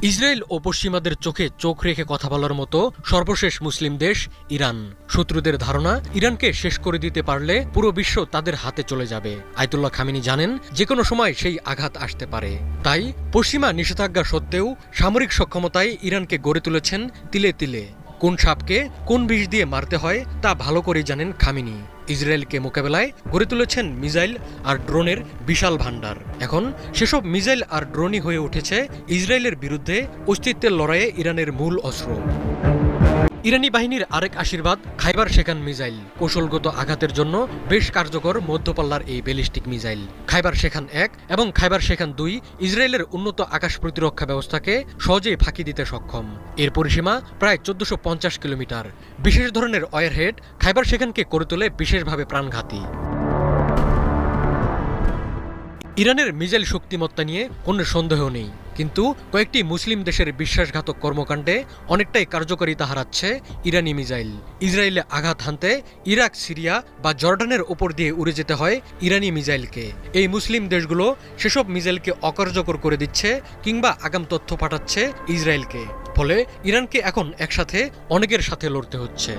Israel ও পশ্চিমাদের চোখে চোখ রেখে কথা বলার মতো সর্বশেষ মুসলিম দেশ ইরান। শত্রুদের ধারণা, ইরানকে শেষ করে দিতে পারলে পুরো বিশ্ব তাদের হাতে চলে যাবে। আয়াতুল্লাহ খামেনি জানেন যে কোনো সময় সেই আঘাত আসতে পারে। তাই পশ্চিমা নিষেধাজ্ঞা সত্ত্বেও সামরিক সক্ষমতায় ইরানকে গড়ে তুলেছেন তিলে তিলে। কোন সাপকে কোন বিষ দিয়ে মারতে হয় তা ভালো করেই জানেন খামেনি। ইসরায়েলকে মোকাবেলায় গড়ে তুলেছেন মিসাইল আর ড্রোনের বিশাল ভাণ্ডার। এখন সেসব মিসাইল আর ড্রোনই হয়ে উঠেছে ইসরায়েলের বিরুদ্ধে অস্তিত্বের লড়াইয়ে ইরানের মূল অস্ত্র। ইরানি বাহিনীর আরেক আশীর্বাদ খাইবার শেখান মিসাইল। কৌশলগত আঘাতের জন্য বেশ কার্যকর মধ্যপাল্লার এই ব্যালিস্টিক মিসাইল খাইবার শেখান 1 এবং খাইবার শেখান 2 ইসরায়েলের উন্নত আকাশ প্রতিরক্ষা ব্যবস্থাকে সহজেই ফাঁকি দিতে সক্ষম। এর পরিসীমা প্রায় 1450 কিলোমিটার। বিশেষ ধরনের ওয়ারহেড খাইবার শেখানকে করে তোলে বিশেষভাবে প্রাণঘাতী। ইরানের মিসাইল শক্তিমত্তা নিয়ে কোনো সন্দেহ নেই, কিন্তু কয়েকটি মুসলিম দেশের বিশ্বাসঘাতক কর্মকাণ্ডে অনেকটাই কার্যকারিতা হারাচ্ছে ইরানি মিসাইল। ইসরায়েলে আঘাত হানতে ইরাক, সিরিয়া বা জর্ডানের ওপর দিয়ে উড়ে যেতে হয় ইরানি মিসাইলকে। এই মুসলিম দেশগুলো সেসব মিসাইলকে অকার্যকর করে দিচ্ছে কিংবা আগাম তথ্য পাঠাচ্ছে ইসরায়েলকে। ফলে ইরানকে এখন একসাথে অনেকের সাথে লড়তে হচ্ছে।